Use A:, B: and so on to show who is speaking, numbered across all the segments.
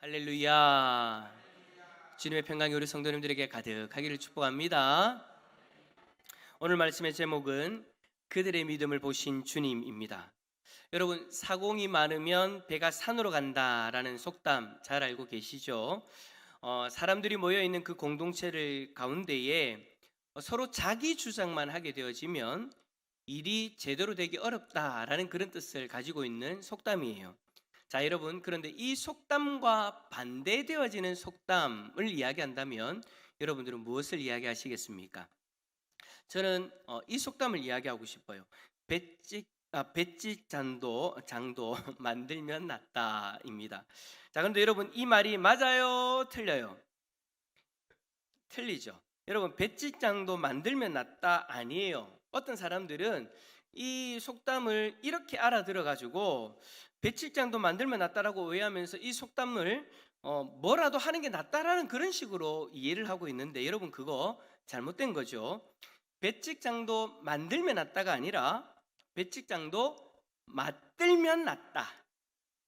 A: 할렐루야. 주님의 평강이 우리 성도님들에게 가득하기를 축복합니다. 오늘 말씀의 제목은 그들의 믿음을 보신 주님입니다. 여러분, 사공이 많으면 배가 산으로 간다라는 속담 잘 알고 계시죠? 사람들이 모여 있는 그 공동체를 가운데에 서로 자기 주장만 하게 되어지면 일이 제대로 되기 어렵다라는 그런 뜻을 가지고 있는 속담이에요. 자, 여러분, 그런데 이 속담과 반대되어지는 속담을 이야기한다면 여러분들은 무엇을 이야기하시겠습니까? 저는 이 속담을 이야기하고 싶어요. 배찍 장도 만들면 낫다입니다. 자, 그런데 여러분, 이 말이 맞아요, 틀려요? 틀리죠. 여러분, 배찍장도 만들면 낫다 아니에요. 어떤 사람들은 이 속담을 이렇게 알아들어 가지고 배칠장도 만들면 낫다라고 오해하면서 이 속담을 뭐라도 하는 게 낫다라는 그런 식으로 이해를 하고 있는데, 여러분, 그거 잘못된 거죠. 배칠장도 만들면 낫다가 아니라 배칠장도 맞들면 낫다,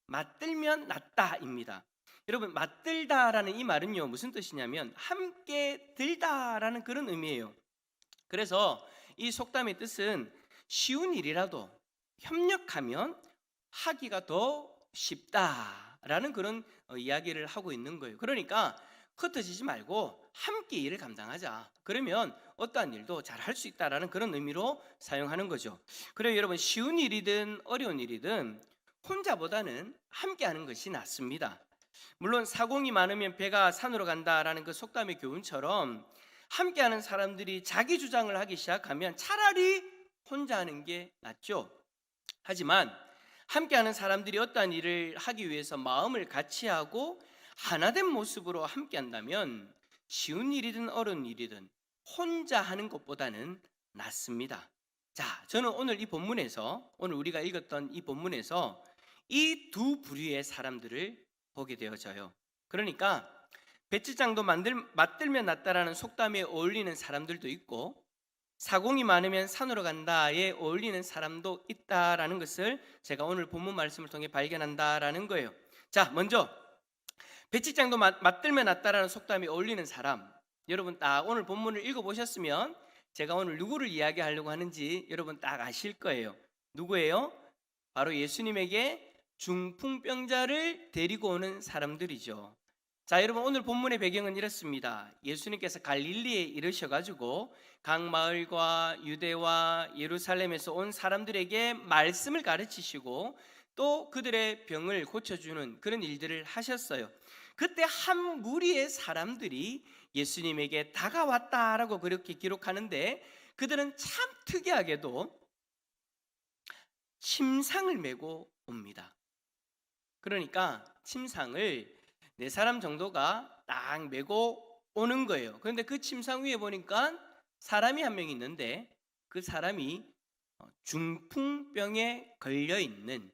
A: 맞들면 낫다입니다. 여러분, 맞들다라는 이 말은요, 무슨 뜻이냐면 함께 들다라는 그런 의미예요. 그래서 이 속담의 뜻은 쉬운 일이라도 협력하면 하기가 더 쉽다라는 그런 이야기를 하고 있는 거예요. 그러니까 흩어지지 말고 함께 일을 감당하자. 그러면 어떠한 일도 잘 할 수 있다라는 그런 의미로 사용하는 거죠. 그래요, 여러분, 쉬운 일이든 어려운 일이든 혼자보다는 함께 하는 것이 낫습니다. 물론 사공이 많으면 배가 산으로 간다라는 그 속담의 교훈처럼 함께하는 사람들이 자기 주장을 하기 시작하면 차라리 혼자 하는 게 낫죠. 하지만 함께하는 사람들이 어떠한 일을 하기 위해서 마음을 같이 하고 하나된 모습으로 함께한다면 쉬운 일이든 어려운 일이든 혼자 하는 것보다는 낫습니다. 자, 저는 오늘 이 본문에서, 오늘 우리가 읽었던 이 본문에서 이 두 부류의 사람들을 보게 되어져요. 그러니까 배치장도 맞들면 낫다라는 속담에 어울리는 사람들도 있고 사공이 많으면 산으로 간다에 어울리는 사람도 있다라는 것을 제가 오늘 본문 말씀을 통해 발견한다라는 거예요. 자, 먼저 배치장도 맞들면 낫다라는 속담에 어울리는 사람, 여러분 딱 오늘 본문을 읽어보셨으면 제가 오늘 누구를 이야기하려고 하는지 여러분 딱 아실 거예요. 누구예요? 바로 예수님에게 중풍병자를 데리고 오는 사람들이죠. 자, 여러분, 오늘 본문의 배경은 이렇습니다. 예수님께서 갈릴리에 이르셔가지고 각 마을과 유대와 예루살렘에서 온 사람들에게 말씀을 가르치시고 또 그들의 병을 고쳐주는 그런 일들을 하셨어요. 그때 한 무리의 사람들이 예수님에게 다가왔다라고 그렇게 기록하는데, 그들은 참 특이하게도 침상을 메고 옵니다. 그러니까 침상을 4사람 정도가 딱 메고 오는 거예요. 그런데 그 침상 위에 보니까 사람이 한 명 있는데 그 사람이 중풍병에 걸려 있는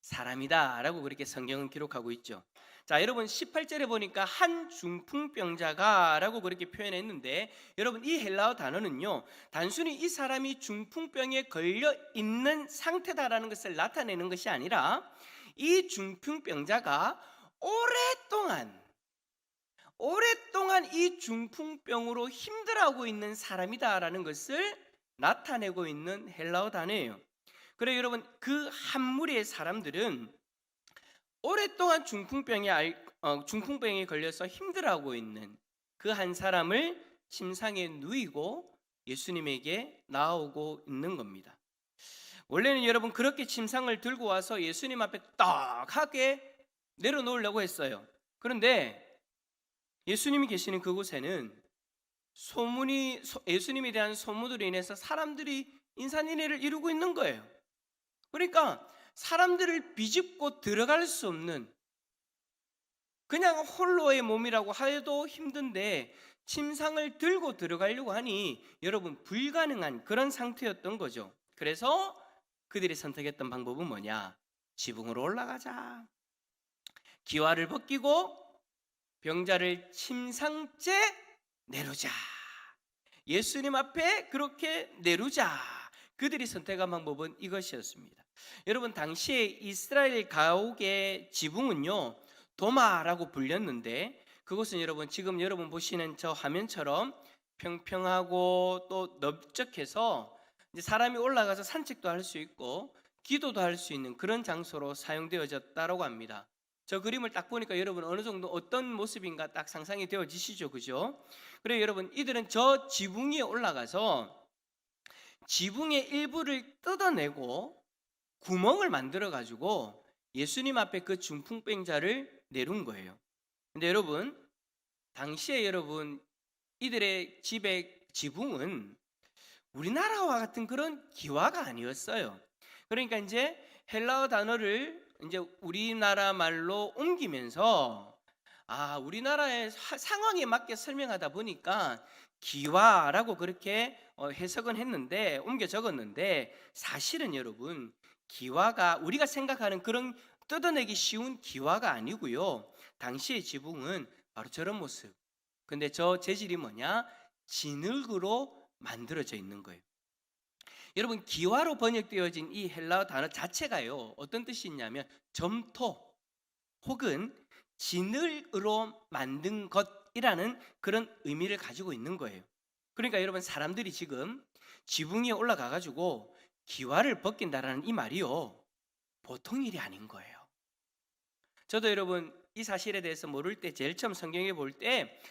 A: 사람이다라고 그렇게 성경은 기록하고 있죠. 자, 여러분 18절에 보니까 한 중풍병자가라고 그렇게 표현했는데, 여러분 이 헬라어 단어는요, 단순히 이 사람이 중풍병에 걸려 있는 상태다라는 것을 나타내는 것이 아니라 이 중풍병자가 오랫동안 이 중풍병으로 힘들어하고 있는 사람이다라는 것을 나타내고 있는 헬라어 단어예요. 그래요, 여러분, 그 한 무리의 사람들은 오랫동안 중풍병에 걸려서 힘들어하고 있는 그 한 사람을 침상에 누이고 예수님에게 나오고 있는 겁니다. 원래는 여러분 그렇게 침상을 들고 와서 예수님 앞에 딱하게 내려놓으려고 했어요. 그런데 예수님이 계시는 그곳에는 예수님에 대한 소문으로 인해서 사람들이 인산인해를 이루고 있는 거예요. 그러니까 사람들을 비집고 들어갈 수 없는, 그냥 홀로의 몸이라고 해도 힘든데 침상을 들고 들어가려고 하니 여러분 불가능한 그런 상태였던 거죠. 그래서 그들이 선택했던 방법은 뭐냐? 지붕으로 올라가자, 기와를 벗기고 병자를 침상째 내놓자, 예수님 앞에 그렇게 내놓자. 그들이 선택한 방법은 이것이었습니다. 여러분, 당시에 이스라엘 가옥의 지붕은요 도마라고 불렸는데, 그것은 여러분 지금 여러분 보시는 저 화면처럼 평평하고 또 넓적해서 이제 사람이 올라가서 산책도 할 수 있고 기도도 할 수 있는 그런 장소로 사용되어졌다라고 합니다. 저 그림을 딱 보니까 여러분 어느 정도 어떤 모습인가 딱 상상이 되어지시죠, 그죠? 그리고 여러분 이들은 저 지붕 위에 올라가서 지붕의 일부를 뜯어내고 구멍을 만들어 가지고 예수님 앞에 그 중풍병자를 내린 거예요. 근데 여러분 당시에 여러분 이들의 집의 지붕은 우리나라와 같은 그런 기와가 아니었어요. 그러니까 이제 헬라어 단어를 이제 우리나라 말로 옮기면서 우리나라의 상황에 맞게 설명하다 보니까 기와라고 그렇게 해석은 했는데 옮겨 적었는데, 사실은 여러분 기와가 우리가 생각하는 그런 뜯어내기 쉬운 기와가 아니고요. 당시의 지붕은 바로 저런 모습. 근데 저 재질이 뭐냐? 진흙으로 만들어져 있는 거예요. 여러분 기와로 번역되어진 이 헬라어 단어 자체가요, 어떤 뜻이 있냐면 점토 혹은 진흙으로 만든 것이라는 그런 의미를 가지고 있는 거예요. 그러니까 여러분 사람들이 지금 지붕 위에 올라가 가지고 기와를 벗긴다라는 이 말이요, 보통 일이 아닌 거예요. 저도 여러분 이 사실에 대해서 모를 때 제일 처음 성경에 볼 때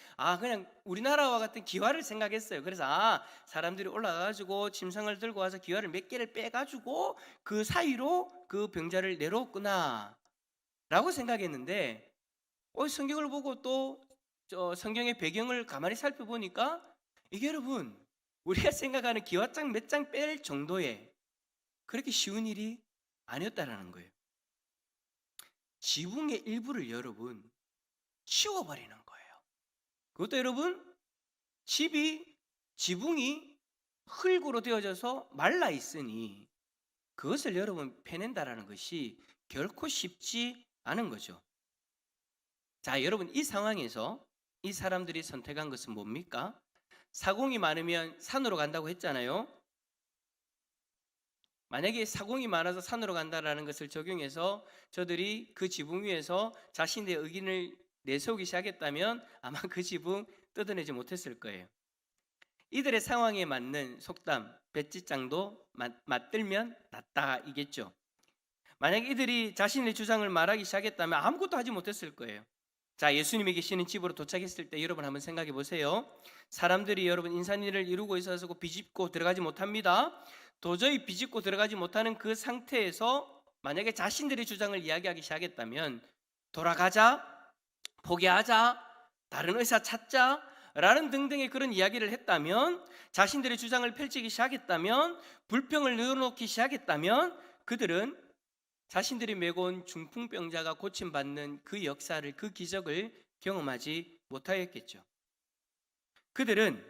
A: 그냥 우리나라와 같은 기와를 생각했어요. 그래서 사람들이 올라가가지고 짐승을 들고 와서 기와를 몇 개를 빼가지고 그 사이로 그 병자를 내려왔구나 라고 생각했는데, 성경을 보고 또 성경의 배경을 가만히 살펴보니까 이게 여러분 우리가 생각하는 기와장 몇 장 뺄 정도의 그렇게 쉬운 일이 아니었다라는 거예요. 지붕의 일부를 여러분 치워버리는 거예요. 그것도 여러분 지붕이 흙으로 되어져서 말라 있으니 그것을 여러분 패낸다라는 것이 결코 쉽지 않은 거죠. 자, 여러분 이 상황에서 이 사람들이 선택한 것은 뭡니까? 사공이 많으면 산으로 간다고 했잖아요. 만약에 사공이 많아서 산으로 간다라는 것을 적용해서 저들이 그 지붕 위에서 자신의 의견을 내세우기 시작했다면 아마 그 지붕 뜯어내지 못했을 거예요. 이들의 상황에 맞는 속담, 배지장도 맞들면 낫다 이겠죠. 만약 이들이 자신의 주장을 말하기 시작했다면 아무것도 하지 못했을 거예요. 자, 예수님이 계시는 집으로 도착했을 때 여러분 한번 생각해 보세요. 사람들이 여러분 인산일을 이루고 있어서 비집고 들어가지 못합니다. 도저히 비집고 들어가지 못하는 그 상태에서 만약에 자신들의 주장을 이야기하기 시작했다면 돌아가자, 포기하자, 다른 의사 찾자 라는 등등의 그런 이야기를 했다면, 자신들의 주장을 펼치기 시작했다면, 불평을 늘어놓기 시작했다면 그들은 자신들이 메고 온 중풍병자가 고침받는 그 역사를, 그 기적을 경험하지 못하였겠죠. 그들은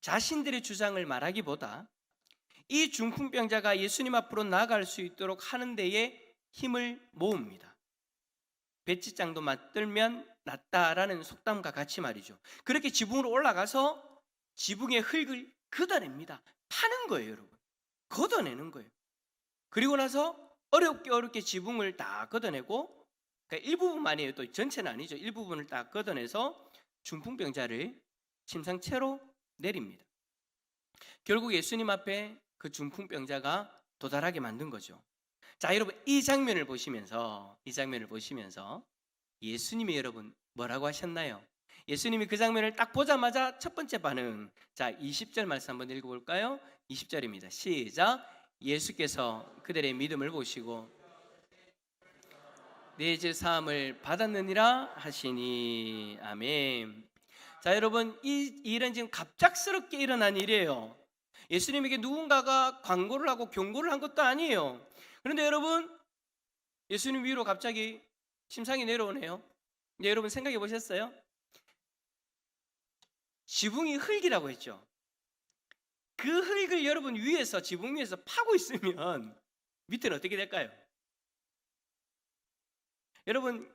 A: 자신들의 주장을 말하기보다 이 중풍병자가 예수님 앞으로 나아갈 수 있도록 하는 데에 힘을 모읍니다. 배지장도 맞들면 낫다라는 속담과 같이 말이죠. 그렇게 지붕으로 올라가서 지붕의 흙을 걷어냅니다. 파는 거예요, 여러분. 걷어내는 거예요. 그리고 나서 어렵게 지붕을 다 걷어내고, 그러니까 일부분만이에요. 또 전체는 아니죠. 일부분을 다 걷어내서 중풍병자를 침상채로 내립니다. 결국 예수님 앞에 그 중풍병자가 도달하게 만든 거죠. 자, 여러분 이 장면을 보시면서 예수님이 여러분 뭐라고 하셨나요? 예수님이 그 장면을 딱 보자마자 첫 번째 반응, 자 20절 말씀 한번 읽어볼까요? 20절입니다. 시작. 예수께서 그들의 믿음을 보시고 내 죄 사함을 받았느니라 하시니. 아멘. 자, 여러분 이 일은 지금 갑작스럽게 일어난 일이에요. 예수님에게 누군가가 광고를 하고 경고를 한 것도 아니에요. 그런데 여러분 예수님 위로 갑자기 심상이 내려오네요. 근데 여러분 생각해 보셨어요? 지붕이 흙이라고 했죠. 그 흙을 여러분 위에서, 지붕 위에서 파고 있으면 밑에는 어떻게 될까요? 여러분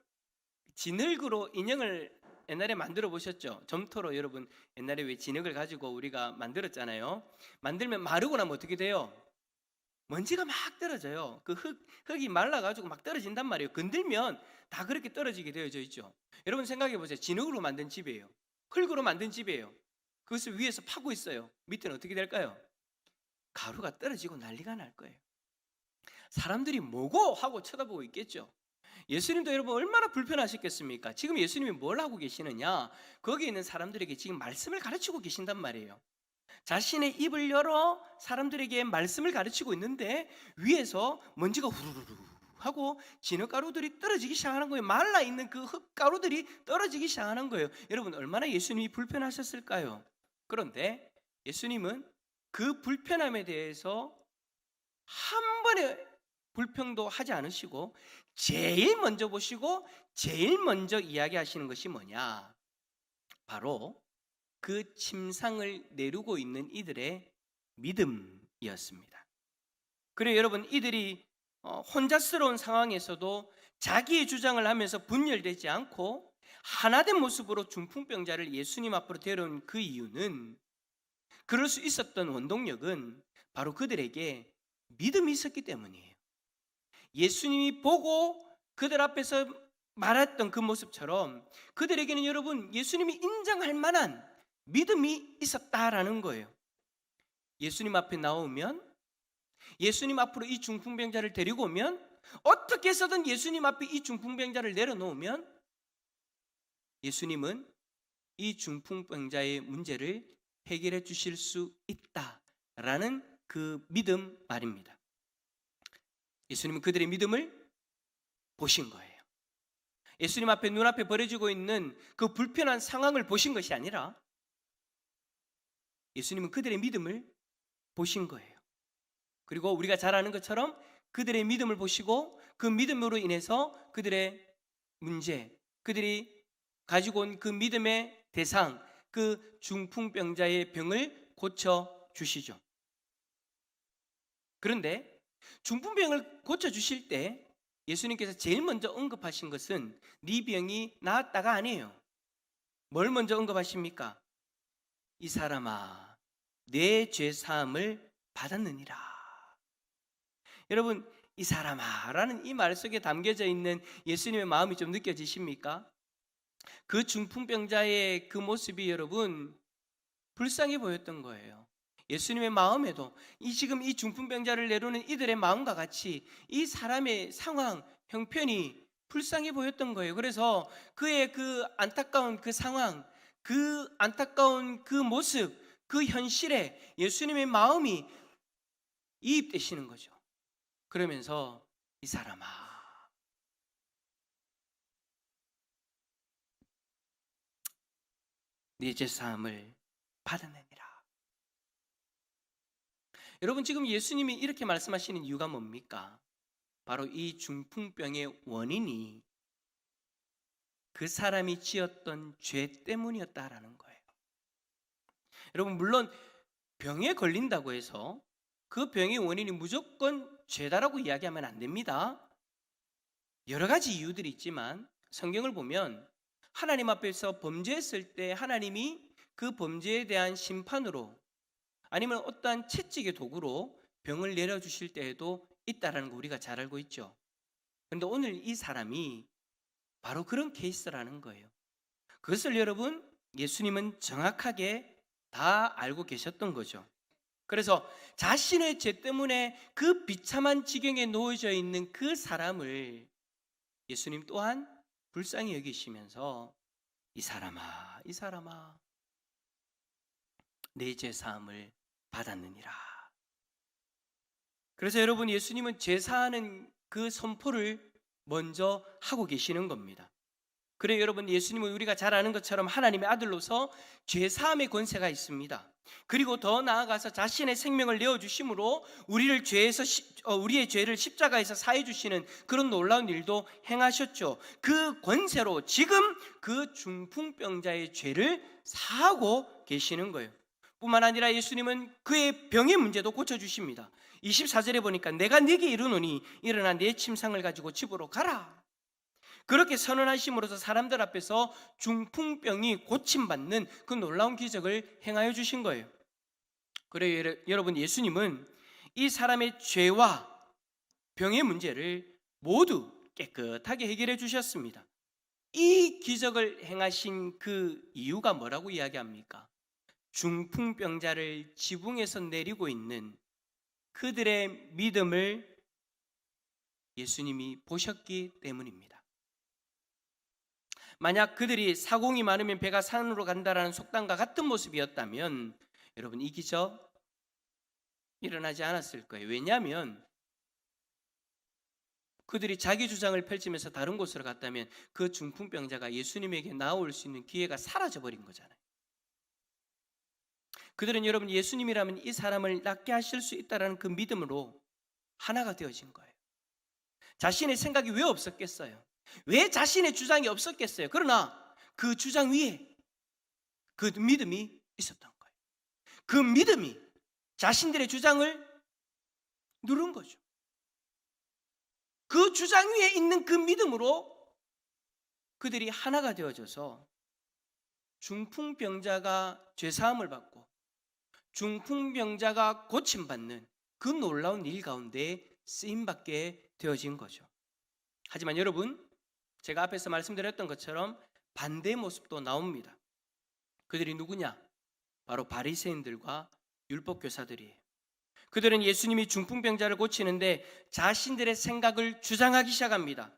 A: 진흙으로 인형을 옛날에 만들어 보셨죠? 점토로 여러분 옛날에 왜 진흙을 가지고 우리가 만들었잖아요. 만들면 마르고 나면 어떻게 돼요? 먼지가 막 떨어져요. 그 흙이 말라가지고 막 떨어진단 말이에요. 건들면 다 그렇게 떨어지게 되어져 있죠. 여러분 생각해 보세요. 진흙으로 만든 집이에요. 흙으로 만든 집이에요. 그것을 위에서 파고 있어요. 밑에는 어떻게 될까요? 가루가 떨어지고 난리가 날 거예요. 사람들이 뭐고 하고 쳐다보고 있겠죠. 예수님도 여러분 얼마나 불편하셨겠습니까? 지금 예수님이 뭘 하고 계시느냐? 거기에 있는 사람들에게 지금 말씀을 가르치고 계신단 말이에요. 자신의 입을 열어 사람들에게 말씀을 가르치고 있는데 위에서 먼지가 후루루루 하고 진흙가루들이 떨어지기 시작하는 거예요. 말라있는 그 흙가루들이 떨어지기 시작하는 거예요. 여러분 얼마나 예수님이 불편하셨을까요? 그런데 예수님은 그 불편함에 대해서 한 번의 불평도 하지 않으시고 제일 먼저 보시고 제일 먼저 이야기하시는 것이 뭐냐? 바로 그 침상을 내리고 있는 이들의 믿음이었습니다. 그래요, 여러분, 이들이 혼자스러운 상황에서도 자기의 주장을 하면서 분열되지 않고 하나된 모습으로 중풍병자를 예수님 앞으로 데려온 그 이유는, 그럴 수 있었던 원동력은 바로 그들에게 믿음이 있었기 때문이에요. 예수님이 보고 그들 앞에서 말했던 그 모습처럼 그들에게는 여러분 예수님이 인정할 만한 믿음이 있었다라는 거예요. 예수님 앞에 나오면, 예수님 앞으로 이 중풍병자를 데리고 오면, 어떻게 해서든 예수님 앞에 이 중풍병자를 내려놓으면 예수님은 이 중풍병자의 문제를 해결해 주실 수 있다라는 그 믿음 말입니다. 예수님은 그들의 믿음을 보신 거예요. 예수님 앞에 눈앞에 벌어지고 있는 그 불편한 상황을 보신 것이 아니라 예수님은 그들의 믿음을 보신 거예요. 그리고 우리가 잘 아는 것처럼 그들의 믿음을 보시고 그 믿음으로 인해서 그들의 문제, 그들이 가지고 온 그 믿음의 대상, 그 중풍병자의 병을 고쳐 주시죠. 그런데 중풍병을 고쳐 주실 때 예수님께서 제일 먼저 언급하신 것은 네 병이 나았다가 아니에요. 뭘 먼저 언급하십니까? 이 사람아, 내 죄 사함을 받았느니라. 여러분, 이 사람아 라는 이 말 속에 담겨져 있는 예수님의 마음이 좀 느껴지십니까? 그 중풍병자의 그 모습이 여러분 불쌍해 보였던 거예요. 예수님의 마음에도 지금 이 중풍병자를 내려오는 이들의 마음과 같이 이 사람의 상황, 형편이 불쌍해 보였던 거예요. 그래서 그의 그 안타까운 그 상황, 그 안타까운 그 모습, 그 현실에 예수님의 마음이 이입되시는 거죠. 그러면서 이 사람아, 네 죄사함을 받아내니라. 여러분 지금 예수님이 이렇게 말씀하시는 이유가 뭡니까? 바로 이 중풍병의 원인이 그 사람이 지었던 죄 때문이었다라는 거예요. 여러분 물론 병에 걸린다고 해서 그 병의 원인이 무조건 죄다라고 이야기하면 안 됩니다. 여러 가지 이유들이 있지만 성경을 보면 하나님 앞에서 범죄했을 때 하나님이 그 범죄에 대한 심판으로 아니면 어떠한 채찍의 도구로 병을 내려주실 때에도 있다라는 거 우리가 잘 알고 있죠. 그런데 오늘 이 사람이 바로 그런 케이스라는 거예요. 그것을 여러분 예수님은 정확하게 다 알고 계셨던 거죠. 그래서 자신의 죄 때문에 그 비참한 지경에 놓여져 있는 그 사람을 예수님 또한 불쌍히 여기시면서 이 사람아, 이 사람아, 내 죄 사함을 받았느니라. 그래서 여러분 예수님은 죄 사하는 그 선포를 먼저 하고 계시는 겁니다. 그래요 여러분, 예수님은 우리가 잘 아는 것처럼 하나님의 아들로서 죄 사함의 권세가 있습니다. 그리고 더 나아가서 자신의 생명을 내어주심으로 우리의 죄를 십자가에서 사해 주시는 그런 놀라운 일도 행하셨죠. 그 권세로 지금 그 중풍병자의 죄를 사하고 계시는 거예요. 뿐만 아니라 예수님은 그의 병의 문제도 고쳐주십니다. 24절에 보니까 내가 네게 이르노니 일어나 내 침상을 가지고 집으로 가라. 그렇게 선언하심으로써 사람들 앞에서 중풍병이 고침받는 그 놀라운 기적을 행하여 주신 거예요. 그래요 여러분, 예수님은 이 사람의 죄와 병의 문제를 모두 깨끗하게 해결해 주셨습니다. 이 기적을 행하신 그 이유가 뭐라고 이야기합니까? 중풍병자를 지붕에서 내리고 있는 그들의 믿음을 예수님이 보셨기 때문입니다. 만약 그들이 사공이 많으면 배가 산으로 간다라는 속담과 같은 모습이었다면 여러분 이 기적 일어나지 않았을 거예요. 왜냐하면 그들이 자기 주장을 펼치면서 다른 곳으로 갔다면 그 중풍병자가 예수님에게 나올 수 있는 기회가 사라져버린 거잖아요. 그들은 여러분 예수님이라면 이 사람을 낫게 하실 수 있다는 그 믿음으로 하나가 되어진 거예요. 자신의 생각이 왜 없었겠어요? 왜 자신의 주장이 없었겠어요? 그러나 그 주장 위에 그 믿음이 있었던 거예요. 그 믿음이 자신들의 주장을 누른 거죠. 그 주장 위에 있는 그 믿음으로 그들이 하나가 되어져서 중풍병자가 죄사함을 받고 중풍병자가 고침받는 그 놀라운 일 가운데 쓰임받게 되어진 거죠. 하지만 여러분, 제가 앞에서 말씀드렸던 것처럼 반대의 모습도 나옵니다. 그들이 누구냐? 바로 바리새인들과 율법교사들이에요. 그들은 예수님이 중풍병자를 고치는데 자신들의 생각을 주장하기 시작합니다.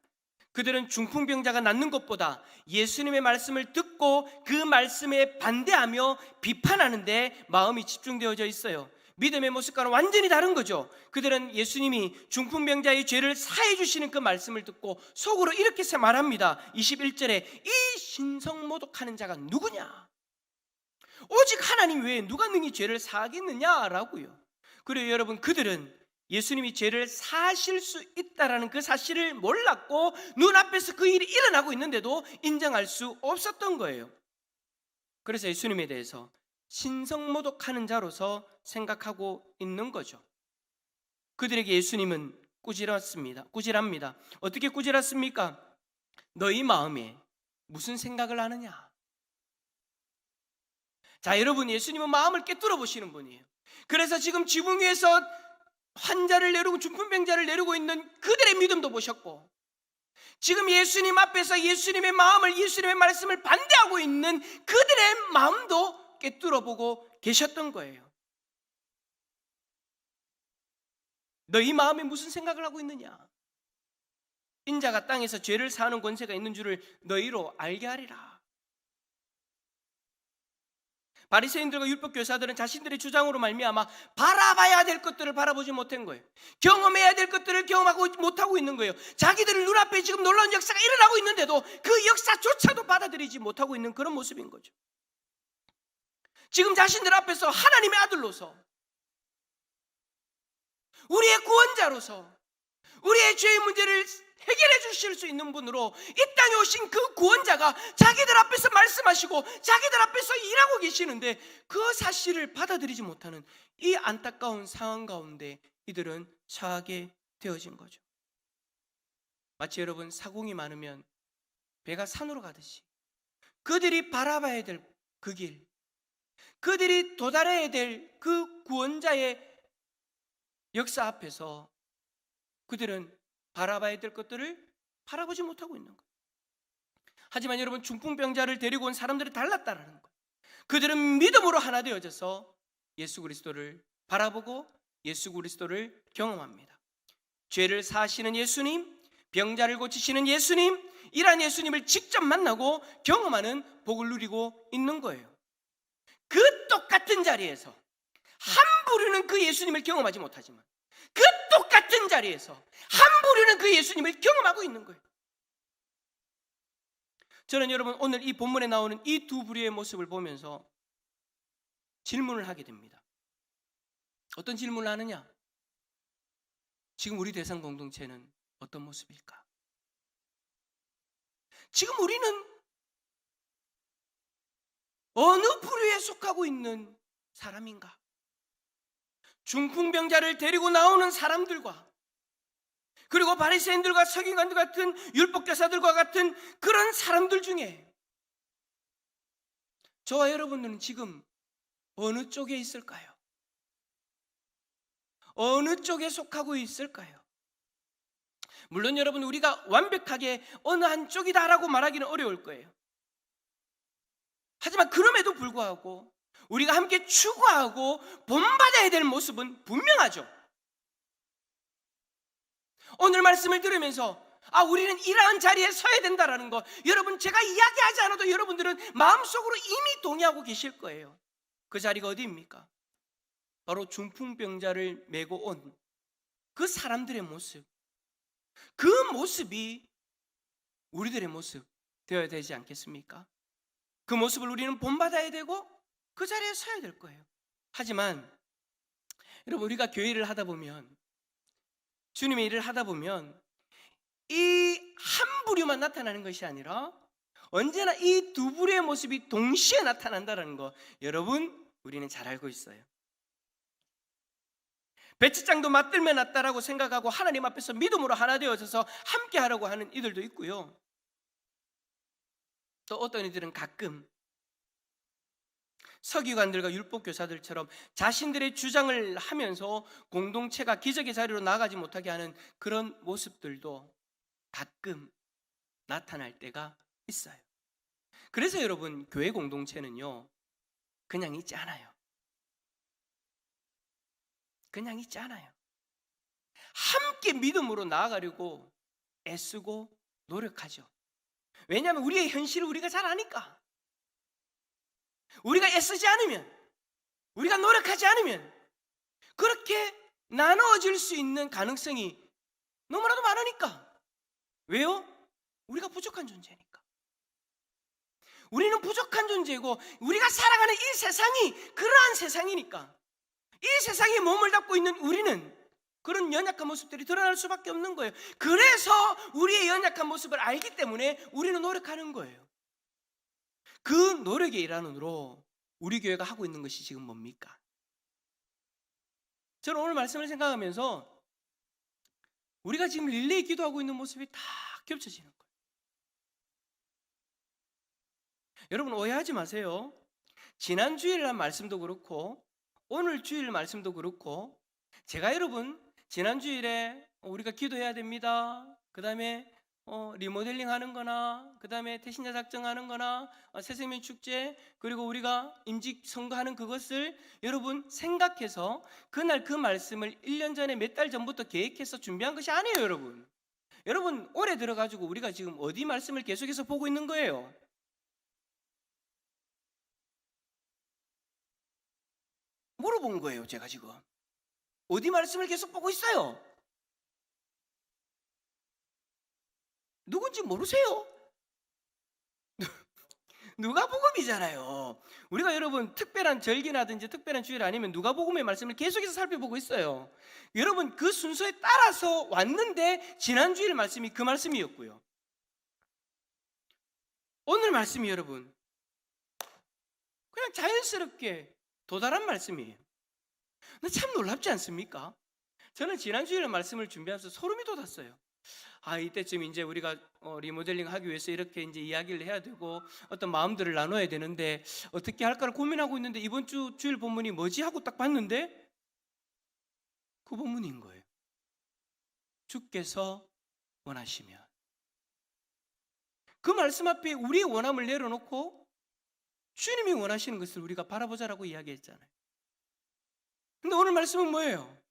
A: 그들은 중풍병자가 낫는 것보다 예수님의 말씀을 듣고 그 말씀에 반대하며 비판하는 데 마음이 집중되어져 있어요. 믿음의 모습과는 완전히 다른 거죠. 그들은 예수님이 중풍병자의 죄를 사해 주시는 그 말씀을 듣고 속으로 이렇게 말합니다. 21절에 이 신성모독하는 자가 누구냐? 오직 하나님 외에 누가 능히 죄를 사하겠느냐라고요. 그리고 여러분, 그들은 예수님이 죄를 사하실 수 있다라는 그 사실을 몰랐고 눈앞에서 그 일이 일어나고 있는데도 인정할 수 없었던 거예요. 그래서 예수님에 대해서 신성모독하는 자로서 생각하고 있는 거죠. 그들에게 예수님은 꾸질합니다. 어떻게 꾸질했습니까? 너희 마음에 무슨 생각을 하느냐? 자, 여러분, 예수님은 마음을 꿰뚫어 보시는 분이에요. 그래서 지금 지붕 위에서 환자를 내리고 중풍병자를 내리고 있는 그들의 믿음도 보셨고, 지금 예수님 앞에서 예수님의 마음을, 예수님의 말씀을 반대하고 있는 그들의 마음도 꿰뚫어 보고 계셨던 거예요. 너희 마음에 무슨 생각을 하고 있느냐? 인자가 땅에서 죄를 사하는 권세가 있는 줄을 너희로 알게 하리라. 바리새인들과 율법교사들은 자신들의 주장으로 말미암아 바라봐야 될 것들을 바라보지 못한 거예요. 경험해야 될 것들을 경험하고 못하고 있는 거예요. 자기들 눈앞에 지금 놀라운 역사가 일어나고 있는데도 그 역사조차도 받아들이지 못하고 있는 그런 모습인 거죠. 지금 자신들 앞에서 하나님의 아들로서, 우리의 구원자로서, 우리의 죄의 문제를 해결해 주실 수 있는 분으로 이 땅에 오신 그 구원자가 자기들 앞에서 말씀하시고 자기들 앞에서 일하고 계시는데 그 사실을 받아들이지 못하는 이 안타까운 상황 가운데 이들은 처하게 되어진 거죠. 마치 여러분 사공이 많으면 배가 산으로 가듯이 그들이 바라봐야 될 그 길, 그들이 도달해야 될 그 구원자의 역사 앞에서 그들은 바라봐야 될 것들을 바라보지 못하고 있는 거예요. 하지만 여러분, 중풍병자를 데리고 온 사람들이 달랐다라는 거예요. 그들은 믿음으로 하나 되어져서 예수 그리스도를 바라보고 예수 그리스도를 경험합니다. 죄를 사하시는 예수님, 병자를 고치시는 예수님, 이러한 예수님을 직접 만나고 경험하는 복을 누리고 있는 거예요. 그 똑같은 자리에서 한 부류는 그 예수님을 경험하지 못하지만 그 똑같은 자리에서 한 부류는 그 예수님을 경험하고 있는 거예요. 저는 여러분 오늘 이 본문에 나오는 이 두 부류의 모습을 보면서 질문을 하게 됩니다. 어떤 질문을 하느냐? 지금 우리 대상 공동체는 어떤 모습일까? 지금 우리는 어느 부류에 속하고 있는 사람인가? 중풍병자를 데리고 나오는 사람들과 그리고 바리새인들과 서기관들 같은 율법교사들과 같은 그런 사람들 중에 저와 여러분들은 지금 어느 쪽에 있을까요? 어느 쪽에 속하고 있을까요? 물론 여러분, 우리가 완벽하게 어느 한쪽이다라고 말하기는 어려울 거예요. 하지만 그럼에도 불구하고 우리가 함께 추구하고 본받아야 될 모습은 분명하죠. 오늘 말씀을 들으면서 우리는 이러한 자리에 서야 된다라는 거, 여러분, 제가 이야기하지 않아도 여러분들은 마음속으로 이미 동의하고 계실 거예요. 그 자리가 어디입니까? 바로 중풍병자를 메고 온 그 사람들의 모습, 그 모습이 우리들의 모습 되어야 되지 않겠습니까? 그 모습을 우리는 본받아야 되고 그 자리에 서야 될 거예요. 하지만 여러분, 우리가 교회를 하다 보면, 주님의 일을 하다 보면 이 한 부류만 나타나는 것이 아니라 언제나 이 두 부류의 모습이 동시에 나타난다는 거, 여러분, 우리는 잘 알고 있어요. 배치장도 맞들면 낫다라고 생각하고 하나님 앞에서 믿음으로 하나 되어져서 함께 하려고 하는 이들도 있고요. 또 어떤 이들은 가끔 서기관들과 율법교사들처럼 자신들의 주장을 하면서 공동체가 기적의 자리로 나가지 못하게 하는 그런 모습들도 가끔 나타날 때가 있어요. 그래서 여러분, 교회 공동체는요, 그냥 있지 않아요. 그냥 있지 않아요. 함께 믿음으로 나아가려고 애쓰고 노력하죠. 왜냐하면 우리의 현실을 우리가 잘 아니까. 우리가 애쓰지 않으면, 우리가 노력하지 않으면 그렇게 나누어질 수 있는 가능성이 너무나도 많으니까. 왜요? 우리가 부족한 존재니까. 우리는 부족한 존재고 우리가 살아가는 이 세상이 그러한 세상이니까, 이 세상에 몸을 담고 있는 우리는 그런 연약한 모습들이 드러날 수밖에 없는 거예요. 그래서 우리의 연약한 모습을 알기 때문에 우리는 노력하는 거예요. 그 노력의 일환으로 우리 교회가 하고 있는 것이 지금 뭡니까? 저는 오늘 말씀을 생각하면서 우리가 지금 릴레이 기도하고 있는 모습이 다 겹쳐지는 거예요. 여러분, 오해하지 마세요. 지난 주일 날 말씀도 그렇고 오늘 주일 말씀도 그렇고, 제가 여러분 지난 주일에 우리가 기도해야 됩니다, 그 다음에 리모델링 하는 거나, 그 다음에 태신자 작정하는 거나, 새생명 축제, 그리고 우리가 임직 선거하는 그것을 여러분 생각해서 그날 그 말씀을 1년 전에 몇 달 전부터 계획해서 준비한 것이 아니에요. 여러분 올해 들어가지고 우리가 지금 어디 말씀을 계속해서 보고 있는 거예요? 물어본 거예요. 제가 지금 어디 말씀을 계속 보고 있어요? 누군지 모르세요? 누가복음이잖아요. 우리가 여러분 특별한 절기라든지 특별한 주일 아니면 누가복음의 말씀을 계속해서 살펴보고 있어요. 여러분 그 순서에 따라서 왔는데 지난 주일 말씀이 그 말씀이었고요. 오늘 말씀이 여러분 그냥 자연스럽게 도달한 말씀이에요. 근데 참 놀랍지 않습니까? 저는 지난 주일에 말씀을 준비하면서 소름이 돋았어요. 이때쯤 이제 우리가 리모델링 하기 위해서 이렇게 이제 이야기를 해야 되고 어떤 마음들을 나눠야 되는데 어떻게 할까를 고민하고 있는데 이번 주 주일 본문이 뭐지 하고 딱 봤는데 그 본문인 거예요. 주께서 원하시면. 그 말씀 앞에 우리의 원함을 내려놓고 주님이 원하시는 것을 우리가 바라보자라고 이야기했잖아요. 근데 오늘 말씀은 뭐예요?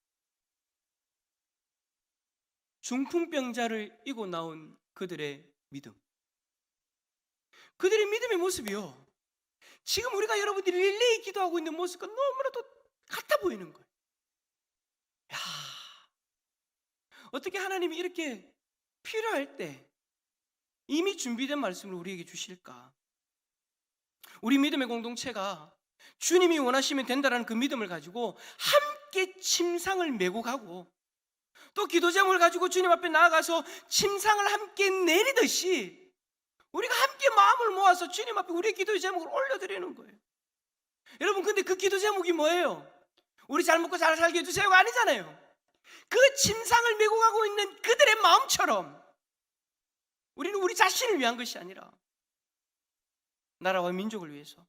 A: 중풍병자를 이고 나온 그들의 믿음, 그들의 믿음의 모습이요, 지금 우리가 여러분들이 릴레이 기도하고 있는 모습과 너무나도 같아 보이는 거예요. 야, 어떻게 하나님이 이렇게 필요할 때 이미 준비된 말씀을 우리에게 주실까? 우리 믿음의 공동체가 주님이 원하시면 된다는 그 믿음을 가지고 함께 침상을 메고 가고 또 기도 제목을 가지고 주님 앞에 나아가서 침상을 함께 내리듯이 우리가 함께 마음을 모아서 주님 앞에 우리의 기도의 제목을 올려드리는 거예요. 여러분, 근데 그 기도 제목이 뭐예요? 우리 잘 먹고 잘 살게 해주세요가 아니잖아요. 그 침상을 메고 가고 있는 그들의 마음처럼 우리는 우리 자신을 위한 것이 아니라 나라와 민족을 위해서,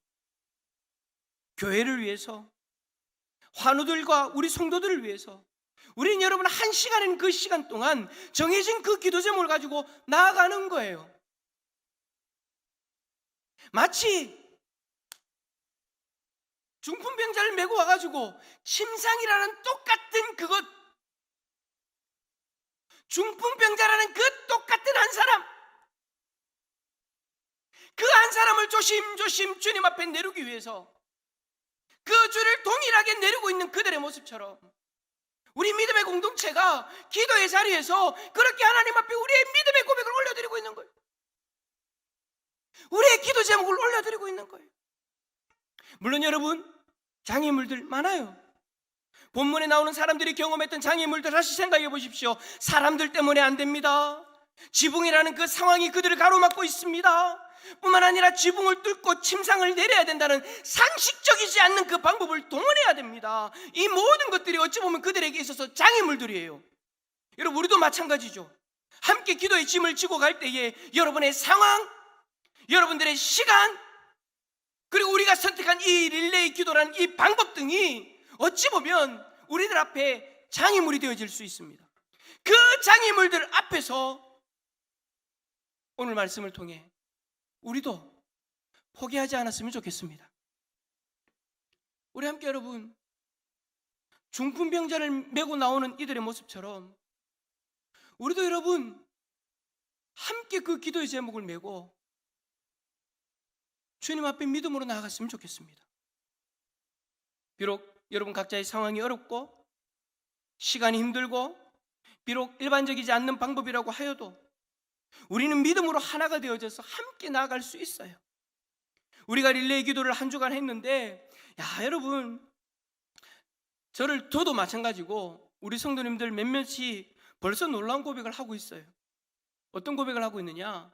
A: 교회를 위해서, 환우들과 우리 성도들을 위해서 우리는 여러분 한 시간은 그 시간 동안 정해진 그 기도 제목을 가지고 나아가는 거예요. 마치 중풍병자를 메고 와가지고 침상이라는 똑같은 그것, 중풍병자라는 그 똑같은 한 사람, 그 한 사람을 조심조심 주님 앞에 내리기 위해서 그 주를 동일하게 내리고 있는 그들의 모습처럼 우리 믿음의 공동체가 기도의 자리에서 그렇게 하나님 앞에 우리의 믿음의 고백을 올려드리고 있는 거예요. 우리의 기도 제목을 올려드리고 있는 거예요. 물론 여러분, 장애물들 많아요. 본문에 나오는 사람들이 경험했던 장애물들 다시 생각해 보십시오. 사람들 때문에 안 됩니다. 지붕이라는 그 상황이 그들을 가로막고 있습니다. 뿐만 아니라 지붕을 뚫고 침상을 내려야 된다는 상식적이지 않는 그 방법을 동원해야 됩니다. 이 모든 것들이 어찌 보면 그들에게 있어서 장애물들이에요. 여러분, 우리도 마찬가지죠. 함께 기도의 짐을 지고 갈 때에 여러분의 상황, 여러분들의 시간, 그리고 우리가 선택한 이 릴레이 기도라는 이 방법 등이 어찌 보면 우리들 앞에 장애물이 되어질 수 있습니다. 그 장애물들 앞에서 오늘 말씀을 통해 우리도 포기하지 않았으면 좋겠습니다. 우리 함께 여러분, 중풍병자를 메고 나오는 이들의 모습처럼 우리도 여러분 함께 그 기도의 제목을 메고 주님 앞에 믿음으로 나아갔으면 좋겠습니다. 비록 여러분 각자의 상황이 어렵고 시간이 힘들고 비록 일반적이지 않는 방법이라고 하여도 우리는 믿음으로 하나가 되어져서 함께 나아갈 수 있어요. 우리가 릴레이 기도를 한 주간 했는데, 여러분, 저도 마찬가지고 우리 성도님들 몇몇이 벌써 놀라운 고백을 하고 있어요. 어떤 고백을 하고 있느냐?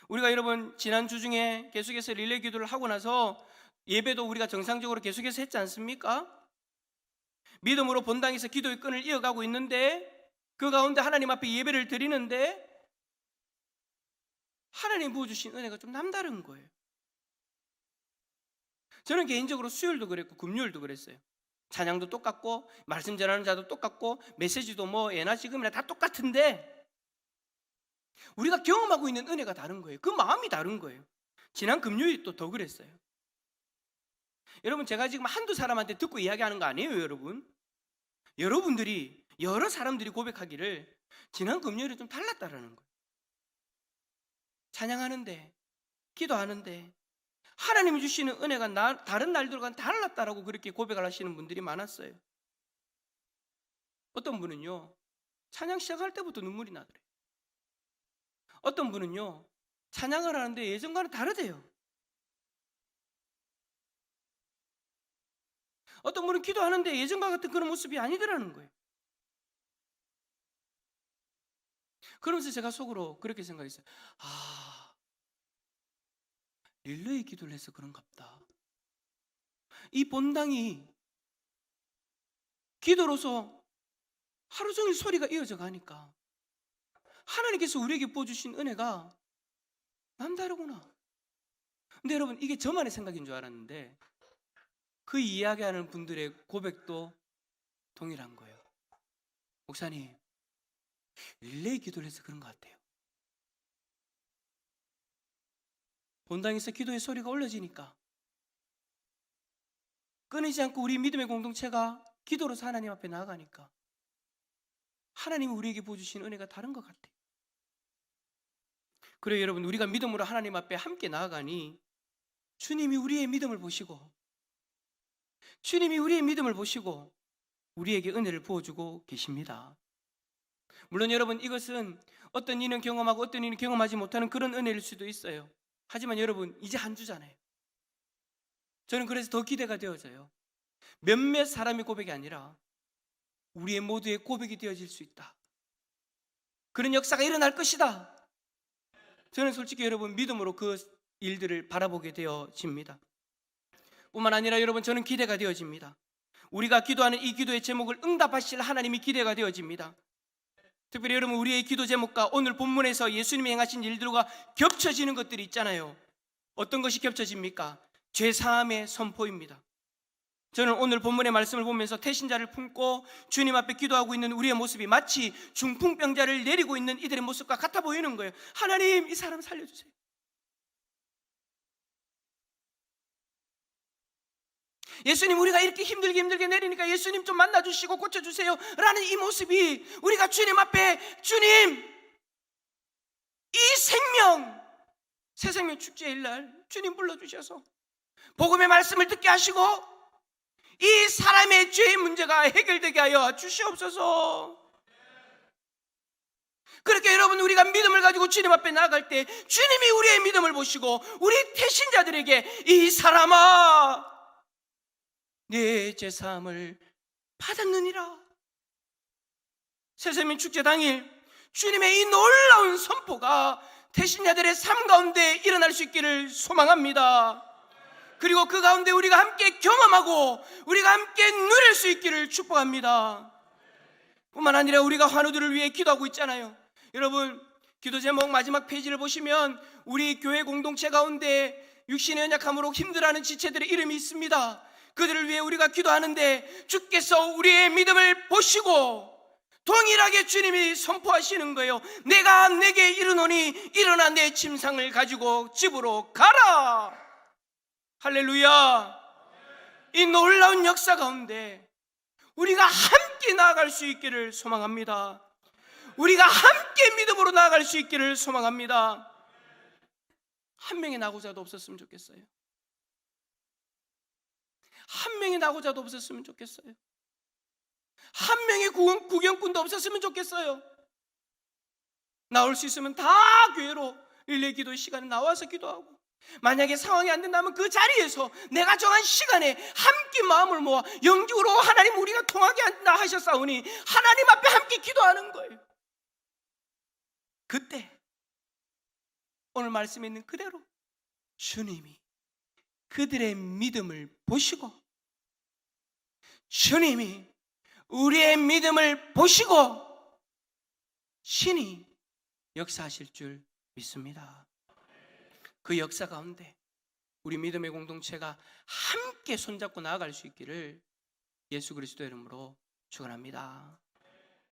A: 우리가 여러분 지난주 중에 계속해서 릴레이 기도를 하고 나서 예배도 우리가 정상적으로 계속해서 했지 않습니까? 믿음으로 본당에서 기도의 끈을 이어가고 있는데 그 가운데 하나님 앞에 예배를 드리는데 하나님 부어주신 은혜가 좀 남다른 거예요. 저는 개인적으로 수요일도 그랬고 금요일도 그랬어요. 찬양도 똑같고 말씀 전하는 자도 똑같고 메시지도 뭐 예나 지금이나 다 똑같은데 우리가 경험하고 있는 은혜가 다른 거예요. 그 마음이 다른 거예요. 지난 금요일 또 더 그랬어요. 여러분, 제가 지금 한두 사람한테 듣고 이야기하는 거 아니에요, 여러분. 여러분들이 여러 사람들이 고백하기를 지난 금요일이 좀 달랐다라는 거예요. 찬양하는데 기도하는데 하나님이 주시는 은혜가 다른 날들과는 달랐다라고 그렇게 고백을 하시는 분들이 많았어요. 어떤 분은요, 찬양 시작할 때부터 눈물이 나더래요. 어떤 분은요, 찬양을 하는데 예전과는 다르대요. 어떤 분은 기도하는데 예전과 같은 그런 모습이 아니더라는 거예요. 그러면서 제가 속으로 그렇게 생각했어요. 릴레이 기도를 해서 그런가 보다. 이 본당이 기도로서 하루 종일 소리가 이어져 가니까 하나님께서 우리에게 부어주신 은혜가 남다르구나. 근데 여러분, 이게 저만의 생각인 줄 알았는데 그 이야기하는 분들의 고백도 동일한 거예요. 목사님, 릴레이 기도를 해서 그런 것 같아요. 본당에서 기도의 소리가 올려지니까 끊이지 않고 우리 믿음의 공동체가 기도로서 하나님 앞에 나아가니까 하나님이 우리에게 부어주신 은혜가 다른 것 같아요. 그래요, 여러분, 우리가 믿음으로 하나님 앞에 함께 나아가니 주님이 우리의 믿음을 보시고 우리에게 은혜를 부어주고 계십니다. 물론 여러분, 이것은 어떤 이는 경험하고 어떤 이는 경험하지 못하는 그런 은혜일 수도 있어요. 하지만 여러분, 이제 한 주잖아요. 저는 그래서 더 기대가 되어져요. 몇몇 사람의 고백이 아니라 우리의 모두의 고백이 되어질 수 있다. 그런 역사가 일어날 것이다. 저는 솔직히 여러분 믿음으로 그 일들을 바라보게 되어집니다. 뿐만 아니라 여러분, 저는 기대가 되어집니다. 우리가 기도하는 이 기도의 제목을 응답하실 하나님이 기대가 되어집니다. 특별히 여러분, 우리의 기도 제목과 오늘 본문에서 예수님이 행하신 일들과 겹쳐지는 것들이 있잖아요. 어떤 것이 겹쳐집니까? 죄사함의 선포입니다. 저는 오늘 본문의 말씀을 보면서 태신자를 품고 주님 앞에 기도하고 있는 우리의 모습이 마치 중풍병자를 내리고 있는 이들의 모습과 같아 보이는 거예요. 하나님, 이 사람 살려주세요. 예수님, 우리가 이렇게 힘들게 내리니까 예수님 좀 만나주시고 고쳐주세요 라는 이 모습이 우리가 주님 앞에, 주님, 이 생명, 새 생명 축제일 날 주님 불러주셔서 복음의 말씀을 듣게 하시고 이 사람의 죄의 문제가 해결되게 하여 주시옵소서. 그렇게 여러분, 우리가 믿음을 가지고 주님 앞에 나아갈 때 주님이 우리의 믿음을 보시고 우리 태신자들에게 이 사람아, 내 제사함을 받았느니라. 새생명 축제 당일 주님의 이 놀라운 선포가 태신자들의 삶 가운데 일어날 수 있기를 소망합니다. 그리고 그 가운데 우리가 함께 경험하고 우리가 함께 누릴 수 있기를 축복합니다. 뿐만 아니라 우리가 환우들을 위해 기도하고 있잖아요. 여러분, 기도 제목 마지막 페이지를 보시면 우리 교회 공동체 가운데 육신의 연약함으로 힘들어하는 지체들의 이름이 있습니다. 그들을 위해 우리가 기도하는데 주께서 우리의 믿음을 보시고 동일하게 주님이 선포하시는 거예요. 내가 내게 이르노니 일어나 내 침상을 가지고 집으로 가라. 할렐루야. 이 놀라운 역사 가운데 우리가 함께 나아갈 수 있기를 소망합니다. 우리가 함께 믿음으로 나아갈 수 있기를 소망합니다. 한 명의 낙오자도 없었으면 좋겠어요. 한 명의 낙오자도 없었으면 좋겠어요. 한 명의 구경꾼도 없었으면 좋겠어요. 나올 수 있으면 다 교회로 릴레이 기도 시간에 나와서 기도하고, 만약에 상황이 안 된다면 그 자리에서 내가 정한 시간에 함께 마음을 모아 영적으로 하나님, 우리가 통하게 한다 하셨사오니 하나님 앞에 함께 기도하는 거예요. 그때 오늘 말씀에 있는 그대로 주님이 그들의 믿음을 보시고, 주님이 우리의 믿음을 보시고 신이 역사하실 줄 믿습니다. 그 역사 가운데 우리 믿음의 공동체가 함께 손잡고 나아갈 수 있기를 예수 그리스도의 이름으로 축원합니다.